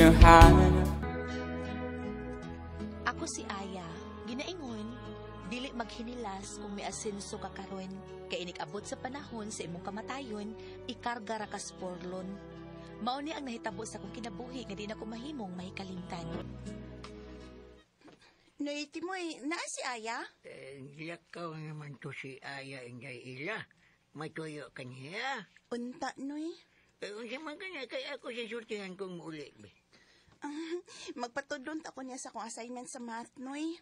your heart. Ako si Aya, ginaingon, dili maghinilas kung may asenso ka karon, kay inig-abot sa panahon sa imong kamatayon, ikarga ra ka sporlon. Mao ni ang nahitabo sa akong kinabuhi nga di na ko mahimong mahikalimtan. Noy, Timoy, naa si Aya? Lakaw naman to si Aya Inday Ila. Matuyo ka niya. Unta, Noy. Unsa man ka niya, kaya ako sa surtihan kong ulit. Magpatudon ako niya sa akong assignment sa math, Noy.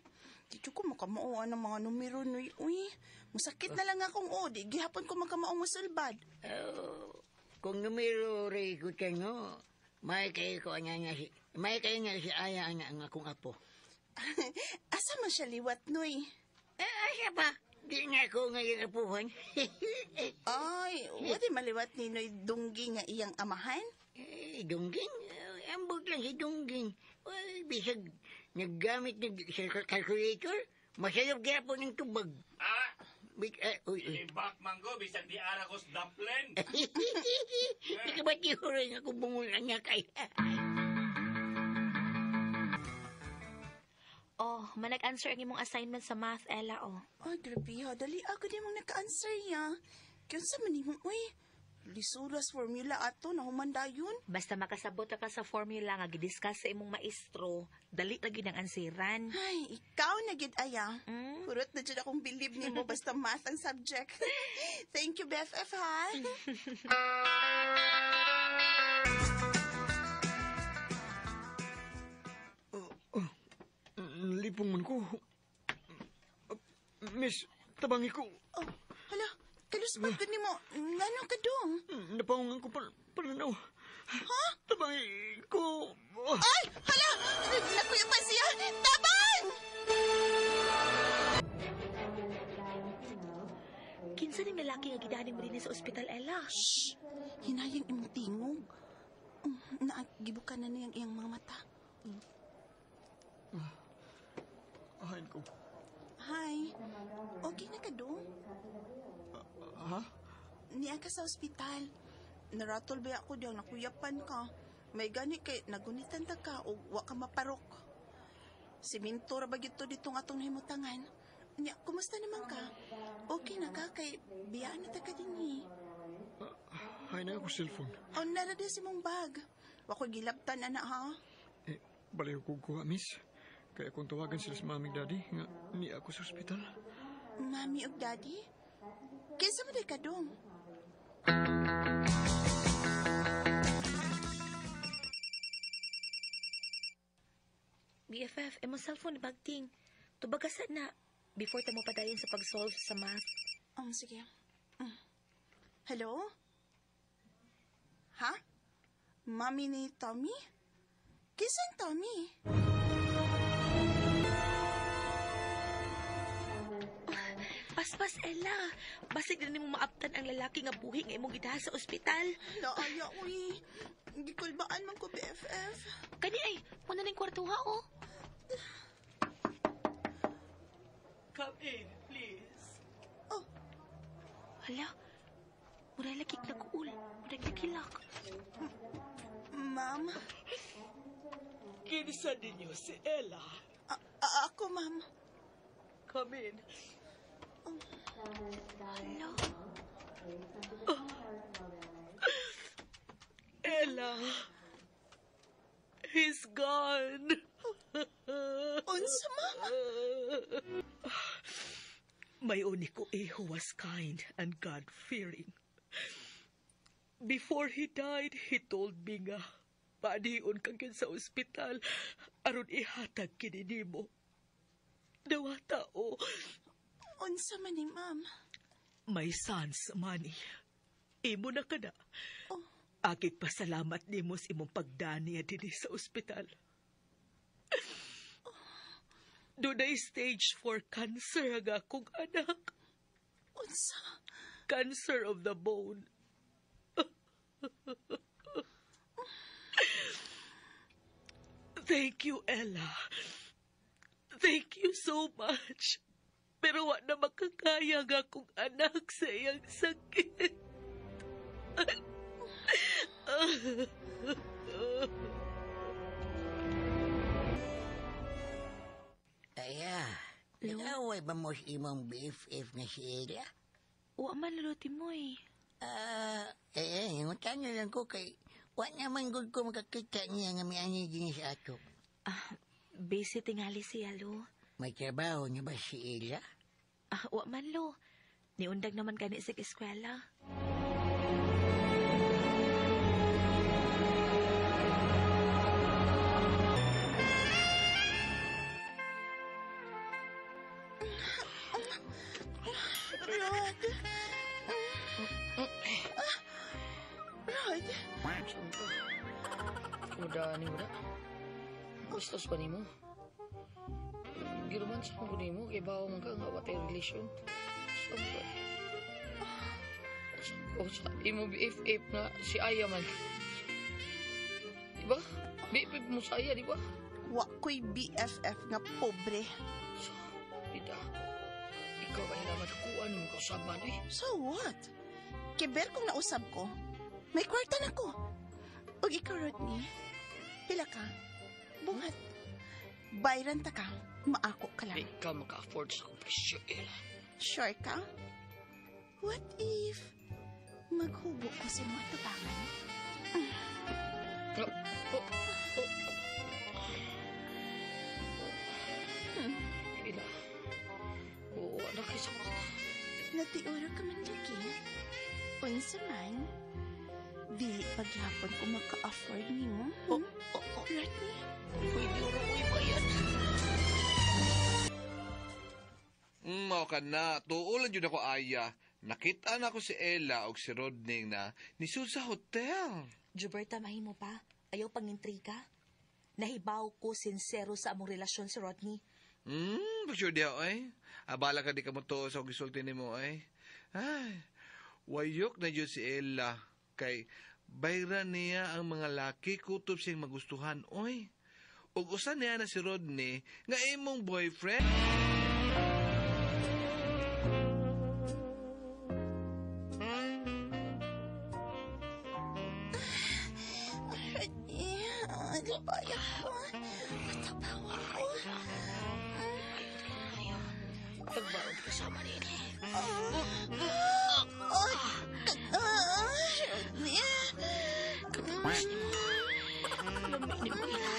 Dito ko makamuuan ng mga numero, Noy. Uy, musakit na lang akong di gihapon ko makamao musulbad. Kung numero rin ko no, may kayo niya si Aya ang akong apo. Asa man siya liwat, Noy? Asa ba? Di nga ako ngayon apuhan. Ay, wadi maliwat ni Noy Dungging nga iyang amahan? Dungging? Ambog lang si Dungging. Bisag naggamit ng calculator, masayap kaya po ng tubag. Ibak manggo, bisag di arakos dumpling. Ikabati ko rin ako bungulan niya kaya. Oh, manag-answer ang imong assignment sa math, Ella, oh. Ay, grabe ha. Dali ako di mong naka-answer ya. Kaya sa manimong, uy, lisuras formula ato na humanda yun. Basta makasabot ka sa formula nga gidiscuss sa imong maestro, dali lagi ng ansiran. Ay, ikaw na gid Aya. Purot na dyan akong believe ni mo basta math ang subject. Thank you, BFF, ha? Lipong man ko. Miss, tabangi ko. Oh, hala, kaluspat ka ni mo. Ngano ka dong? Napaungan ko pananaw. Ha? Tabangi ko. Ay, hala! Nakuya pa siya! Tabang! Kinsa ning lalaki nga gidaning mo din sa ospital, Ella? Shh! Hinayang imong tingog. Naagibukan na niyang iyang mga mata. Ahain ko. Hi. Okay na ka dong? Ha? Niya ka sa ospital. Naratol ba ako diyang nakuyapan ka. May gani kay nagunitan ta ka o wa ka maparok. Siminto ra ba gito dito nga atong nahimutangan. Niya, kumusta naman ka? Okay na ka kay biyaan na ta ka din eh. Hay na ako cellphone. O narada si mong bag. Wa ko gilabtan ana ha. Baliw ko kuha, miss. Kaya kung tawagan sila sa mamig daddy, nga ni ako sa ospital. Mami og daddy? Kinsa man ka dong? BFF, imong cellphone bagting. Tubagasan na before ta mo padayon sa pag-solve sa math. Sige. Hello? Ha? Mami ni Tommy? Kisan Tommy? Paspas, Ella. Basig na mo maaptan ang lalaki nga buhi nga imong gitaha sa ospital. Laaya, uy. Hindi kulbaan man ko, BFF. Kani ay, muna ning kwartuha, oh. Come in, please. Oh, Hala, mura lagik na kuul. Mura kilak. ma'am. Kinsa ninyo si Ella. Ako, ma'am. Come in. Hala. Ella. He's gone. Unsa, ma'am? My uniko who was kind and God-fearing. Before he died, he told me nga, paadion kang sa ospital, aron ihatag kinini mo. Dawata o, Unsa man ni, ma'am? my son's money. Imo na ka na. Oh. Akit pasalamat ni mo sa imong pagdani din sa ospital. Dunay stage 4 cancer ang akong anak. Unsa? Cancer of the bone. Thank you, Ella. Thank you so much. Pero wa na makakaya ang akong anak sa iyang sakit. Nag-away ba mo sa imong BFF na si Ella? Wa man lolo Timoy. Hingutan na lang ko kay wa naman gud ko makakita niya nga may ani din sa ato. Busy tingali siya lo. May trabaho niya ba si Ella? Wa man lo. Niundag naman kani sa eskwela. Rod. Rod. Udah ni udah. Gustos pa nimo. Giruman sa ko nimo kay bawo man ka nga wate relasyon. Siyempre. O sa imo BFF na si Aya man. Diba? BFF mo sa Aya, diba? Wa ko'y BFF nga pobre. So, Ida, ikaw ay naman kuan mo kausaban eh. So what? Kiber kung nausab ko. May kwarta na ko. O ikaw, Rodney, pila ka? Bungat. Bayran ta ka. Maako ka lang. Ikaw maka-afford sa kong presyo, Ella. Sure ka? What if maghubo ko sa mga tubangan? Ella, oo, anak isa mo. Natiura ka man lagi. Unsa man, di paghapon ko maka-afford ni mo. Rodney? Pwede uro ko ibayad. Mao ka na, tuulan yun ako Aya. Nakita na ko si Ella o si Rodney na nisud sa hotel. Gilberta, mahimo pa. Ayaw pangintriga. Nahibaw ko sincero sa among relasyon si Rodney. Sure di ako eh. Abala ka di ka mo to sa gisulti ni mo eh. Ay, wayok na yun si Ella. Kay bayran niya ang mga laki kutob siyang magustuhan, oy. Ug usa niya na si Rodney nga imong boyfriend. Rodney, ano ba yan? Matabawa ko. Tagbaon kasama nila. Rodney. Katapos ni mo. Lamig ni mo ina.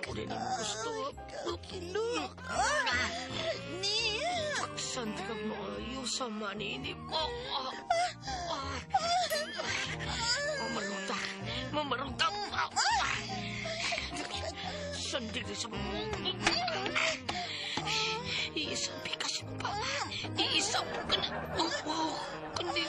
Pwede na mo gusto. Kilok. Rodney. Saan ka maayo sa manini ko? Mamarutak. Mamarutak. Sandig na sa mga. Iisang pikas mo pa. Iisang ka na. Kundi.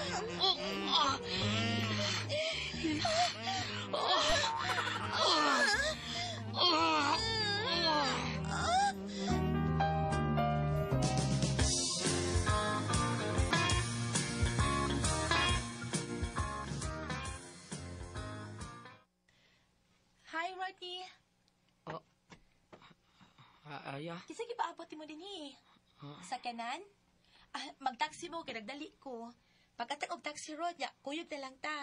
Hi, Rodney. Aya? Kisa gipaabot mo din Sa kanan? Mag-taxi mo, kay nagdali ko. Pagkatag og taxi road niya, kuyog na lang ta.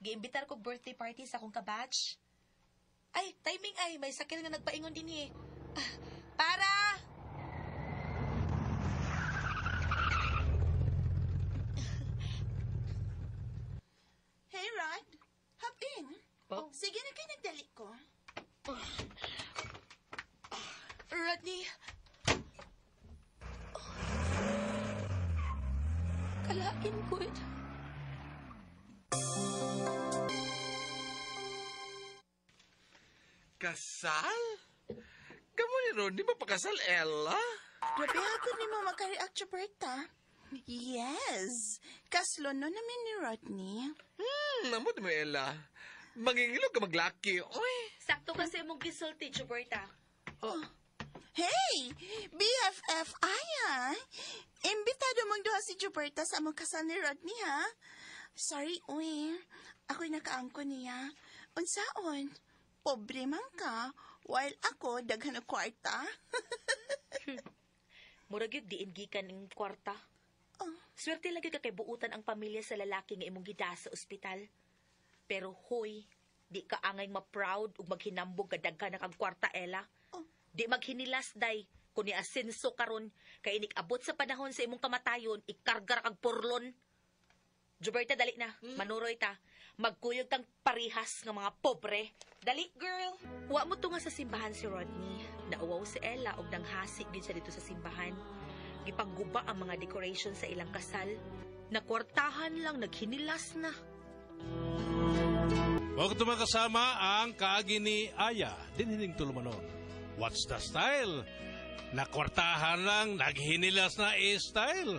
Giimbitar ko birthday party sa akong kabatch. Ay, timing ay, may sakil nga nagpaingon din Para! Hey, Rod. Hop in. Oh. Sige na kayo nagdali ko. Rodney! Kalain good. Kasal? Kamu ni Rodney ba pakasal, Ella? Grabe ako ni mo makareact, Gilberta. Yes. Kaslo no namin ni Rodney. Namot mo, Ella. Mangingilog ka maglaki. Oy. Sakto kasi mong gisulti, Gilberta. Hey! BFF Aya! Imbitado mong duha si Gilberta sa among kasal ni Rodney, ha? Sorry, uy. Ako'y nakaangko niya. Unsaon? Pobre man ka, while ako daghan og kwarta. Murag yun diin gikan ng kwarta. Swerte lagi ka kay buutan ang pamilya sa lalaki nga imong gida sa ospital. Pero hoy, di ka angay ma-proud ug maghinambog ka daghan na kag kwarta, Ella. Di maghinilas, day. Kung ni-asenso karon kay inik-abot sa panahon sa imong kamatayon, ikargar kag purlon. Juberta, dali na. Manuroy ta. Magkuyog kang parihas ng mga pobre. Dali, girl. Wa mo to nga sa simbahan si Rodney. Nauwaw si Ella og nanghasik gid siya dito sa simbahan. Gipangguba ang mga decoration sa ilang kasal. Nakwartahan lang, naghinilas na. Huwag mga kasama ang kaagi ni Aya, dinhining tulumanon. What's the style? Nakwartahan lang, naghinilas na style.